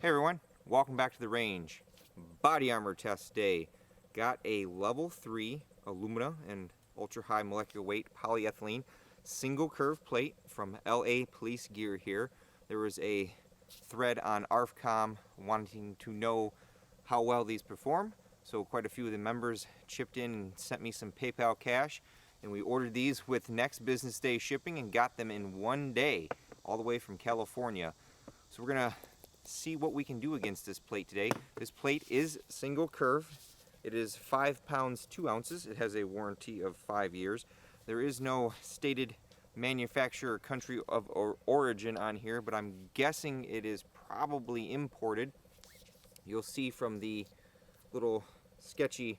Hey everyone, welcome back to the range. Body armor test day. Got a level 3 alumina and ultra high molecular weight polyethylene single curve plate from LA Police Gear here. There was a thread on ARFCOM wanting to know how well these perform. So quite a few of the members chipped in and sent me some PayPal cash. And we ordered these with next business day shipping and got them in one day, all the way from California. So we're gonna see what we can do against this plate today. This plate is single curve. It is 5 pounds 2 ounces. It has a warranty of 5 years. There is no stated manufacturer country of origin on here, but I'm guessing it is probably imported. You'll see from the little sketchy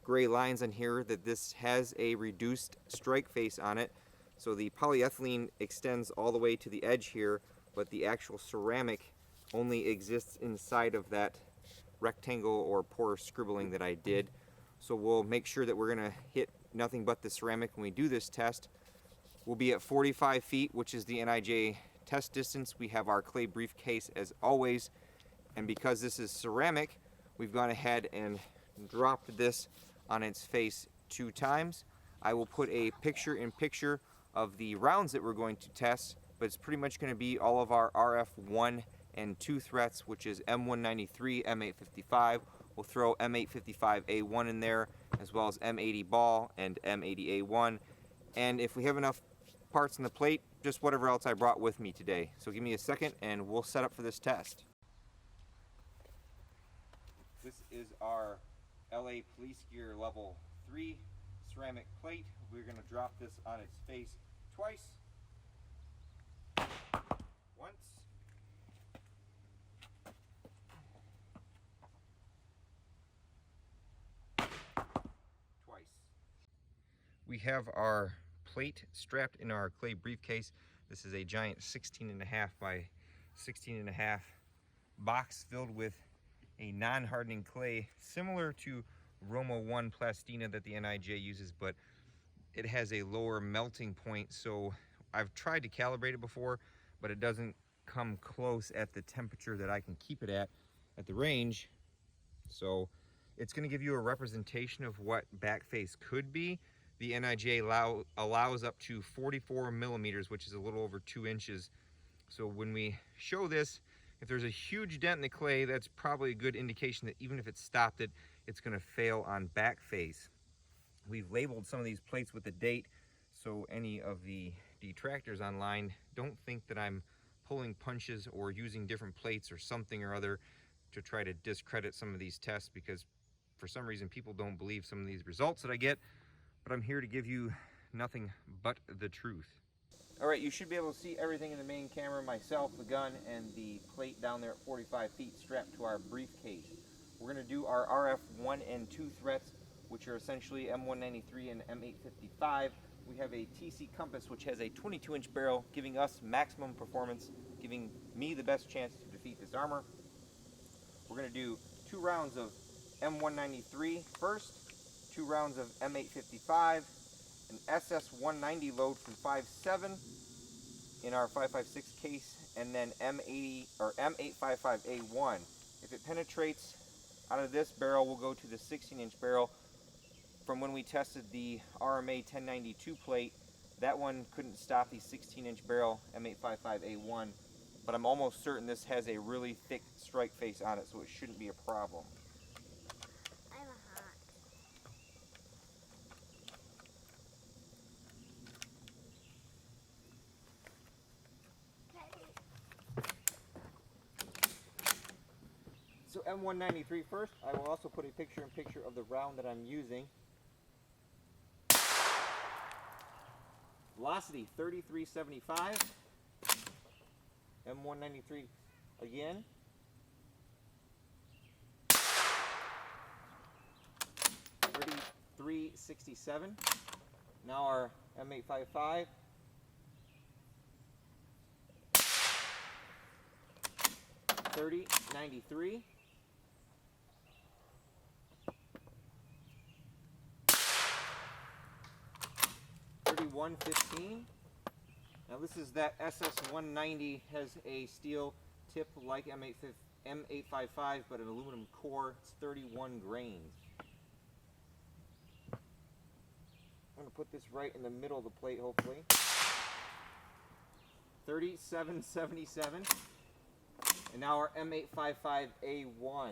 gray lines on here that this has a reduced strike face on it. So the polyethylene extends all the way to the edge here, but the actual ceramic only exists inside of that rectangle or pour scribbling that I did. So we'll make sure that we're gonna hit nothing but the ceramic when we do this test. We'll be at 45 feet, which is the NIJ test distance. We have our clay briefcase as always, and because this is ceramic, we've gone ahead and dropped this on its face 2 times. I will put a picture-in-picture of the rounds that we're going to test, but it's pretty much going to be all of our RF1 and 2 threats, which is M193, M855. We'll throw M855A1 in there, as well as M80 ball and M80A1. And if we have enough parts on the plate, just whatever else I brought with me today. So give me a second and we'll set up for this test. This is our LA Police Gear level 3 ceramic plate. We're going to drop this on its face twice. Once. Twice. We have our plate strapped in our clay briefcase. This is a giant 16.5 by 16.5 box filled with a non-hardening clay similar to Roma 1 Plastina that the NIJ uses, but it has a lower melting point. So I've tried to calibrate it before, but it doesn't come close at the temperature that I can keep it at the range. So it's going to give you a representation of what back face could be. The NIJ allows up to 44 millimeters, which is a little over 2 inches. So when we show this, if there's a huge dent in the clay, that's probably a good indication that even if it stopped it, it's going to fail on back face. We've labeled some of these plates with the date, so any of the detractors online don't think that I'm pulling punches or using different plates or something or other to try to discredit some of these tests, because for some reason people don't believe some of these results that I get. But I'm here to give you nothing but the truth. All right, you should be able to see everything in the main camera, myself, the gun, and the plate down there at 45 feet strapped to our briefcase. We're going to do our RF1 and 2 threats, which are essentially M193 and M855. We have a TC Compass, which has a 22-inch barrel, giving us maximum performance, giving me the best chance to defeat this armor. We're going to do 2 rounds of M193 first, 2 rounds of M855, an SS190 load from 5.7 in our 5.56 case, and then M80 or M855A1. If it penetrates out of this barrel, we'll go to the 16-inch barrel. From when we tested the RMA 1092 plate, that one couldn't stop the 16-inch barrel M855A1, but I'm almost certain this has a really thick strike face on it, so it shouldn't be a problem. I'm hot. So M193 first. I will also put a picture-in-picture of the round that I'm using. Velocity 3375. M193 again. .367. Now our M855. .3093. .3115. Now this is that SS190, has a steel tip like M855 M855, but an aluminum core. It's 31 grains. I'm going to put this right in the middle of the plate, hopefully. 3777. And now our M855A1.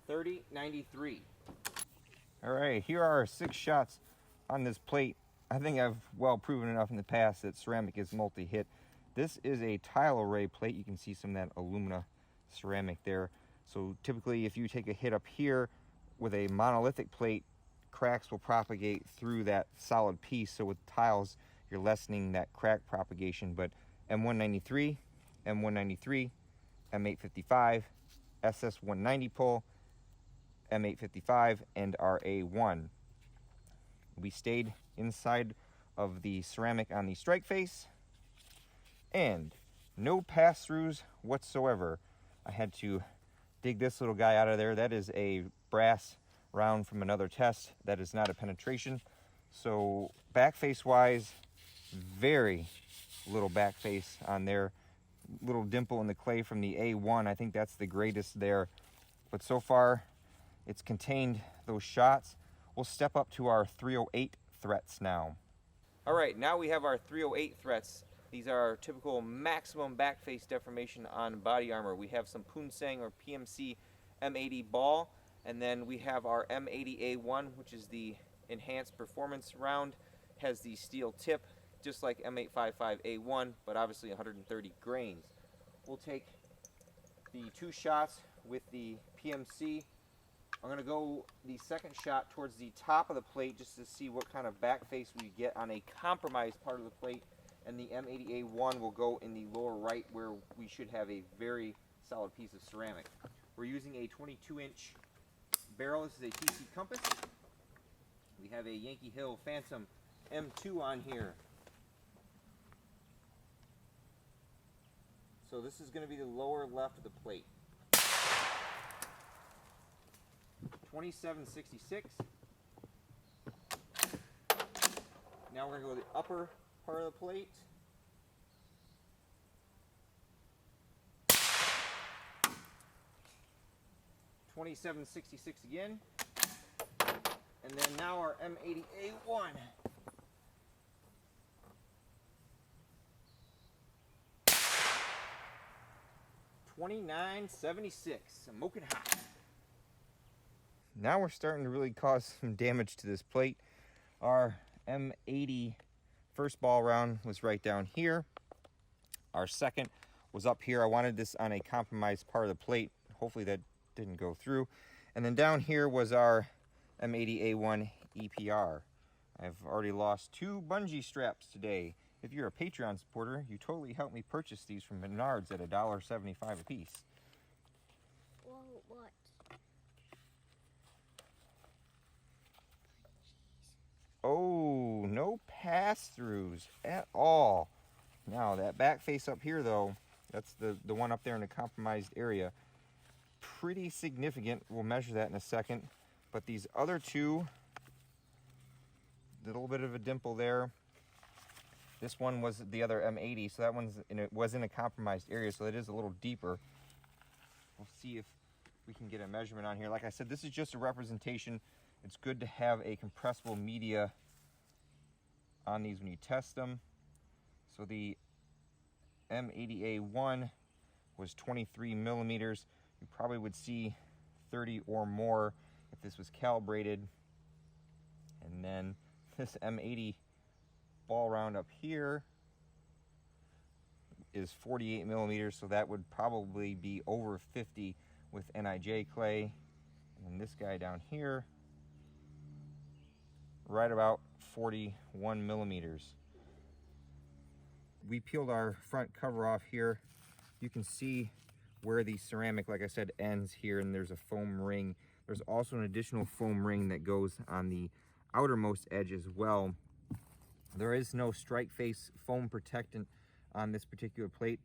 3093. All right, here are our 6 shots on this plate. I think I've well proven enough in the past that ceramic is multi-hit. This is a tile array plate. You can see some of that alumina ceramic there. So typically if you take a hit up here with a monolithic plate, cracks will propagate through that solid piece. So with tiles, you're lessening that crack propagation. But M193, M193, M855, SS190 pull, M855, and R.A.N.G.E. We stayed inside of the ceramic on the strike face, and no pass-throughs whatsoever. I had to dig this little guy out of there. That is a brass round from another test. That is not a penetration. So back face wise, very little back face on there. Little dimple in the clay from the A1. I think that's the greatest there. But so far, it's contained those shots. We'll step up to our 308 threats now. All right, now we have our 308 threats. These are our typical maximum back face deformation on body armor. We have some Poonsang or PMC M80 ball, and then we have our M80A1, which is the enhanced performance round. Has the steel tip, just like M855A1, but obviously 130 grains. We'll take the 2 shots with the PMC. I'm going to go the second shot towards the top of the plate just to see what kind of back face we get on a compromised part of the plate, and the M80A1 will go in the lower right where we should have a very solid piece of ceramic. We're using a 22-inch barrel. This is a TC Compass. We have a Yankee Hill Phantom M2 on here. So this is going to be the lower left of the plate. 2766. Now we're going to go to the upper part of the plate. $27.66 again. And then now our M80A1. $29.76. Smoking hot. Now we're starting to really cause some damage to this plate. Our M80 first ball round was right down here. Our second was up here. I wanted this on a compromised part of the plate. Hopefully that didn't go through. And then down here was our M80A1 EPR. I've already lost 2 bungee straps today. If you're a Patreon supporter, you totally helped me purchase these from Menards at $1.75 a piece. Whoa, what? Oh, no pass-throughs at all. Now that back face up here though, that's the one up there in the compromised area. Pretty significant. We'll measure that in a second. But these other 2, a little bit of a dimple there. This one was the other M80, so that was in a compromised area, so it is a little deeper. We'll see if we can get a measurement on here. Like I said, this is just a representation. It's good to have a compressible media on these when you test them. So the M80A1 was 23 millimeters. You probably would see 30 or more if this was calibrated. And then this M80 ball round up here is 48 millimeters, so that would probably be over 50 with NIJ clay. And then this guy down here, right about 41 millimeters. We peeled our front cover off here. You can see where the ceramic, like I said, ends here, and there's a foam ring. There's also an additional foam ring that goes on the outermost edge as well. There is no strike face foam protectant on this particular plate.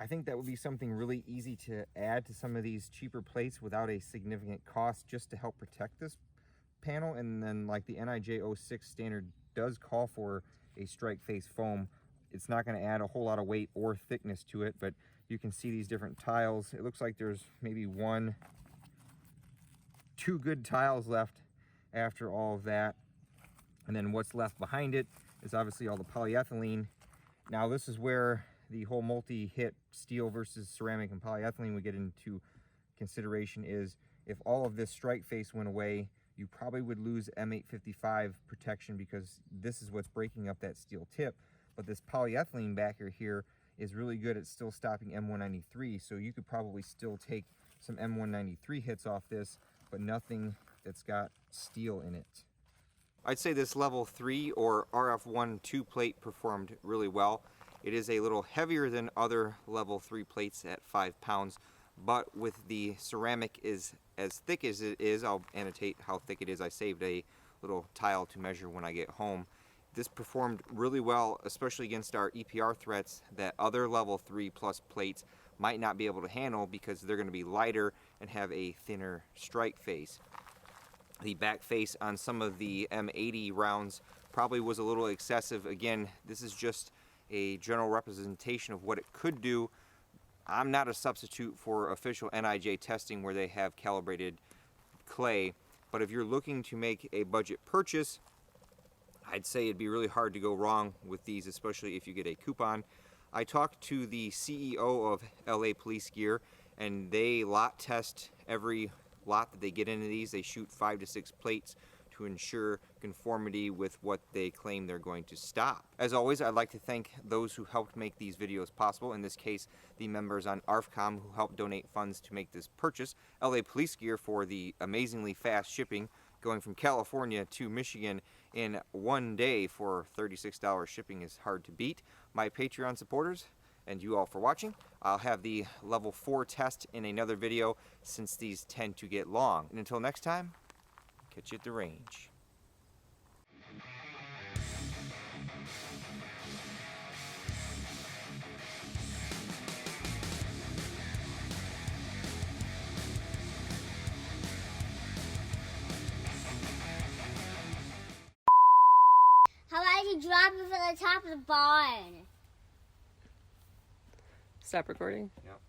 I think that would be something really easy to add to some of these cheaper plates without a significant cost, just to help protect this panel. And then like the NIJ 06 standard does call for a strike face foam. It's not going to add a whole lot of weight or thickness to it, but you can see these different tiles. It looks like there's maybe two good tiles left after all of that. And then what's left behind it is obviously all the polyethylene. Now this is where the whole multi-hit steel versus ceramic and polyethylene would get into consideration. Is if all of this strike face went away, you probably would lose M855 protection, because this is what's breaking up that steel tip. But this polyethylene backer here is really good at still stopping M193, so you could probably still take some M193 hits off this, but nothing that's got steel in it. I'd say this level 3 or RF1 2 plate performed really well. It is a little heavier than other level 3 plates at 5 pounds, but with the ceramic is as thick as it is, I'll annotate how thick it is. I saved a little tile to measure when I get home. This performed really well, especially against our EPR threats that other level 3 plus plates might not be able to handle, because they're going to be lighter and have a thinner strike face. The back face on some of the M80 rounds probably was a little excessive. Again, this is just a general representation of what it could do. I'm not a substitute for official NIJ testing where they have calibrated clay, but if you're looking to make a budget purchase, I'd say it'd be really hard to go wrong with these, especially if you get a coupon. I talked to the CEO of LA Police Gear, and they lot test every lot that they get into these. They shoot 5 to 6 plates to ensure conformity with what they claim they're going to stop. As always, I'd like to thank those who helped make these videos possible. In this case, the members on R.A.N.G.E who helped donate funds to make this purchase. LA Police Gear for the amazingly fast shipping, going from California to Michigan in one day for $36 shipping is hard to beat. My Patreon supporters, and you all for watching. I'll have the level 4 test in another video, since these tend to get long. And until next time, catch you at the range. How about you drop it from the top of the barn? Stop recording. Yep.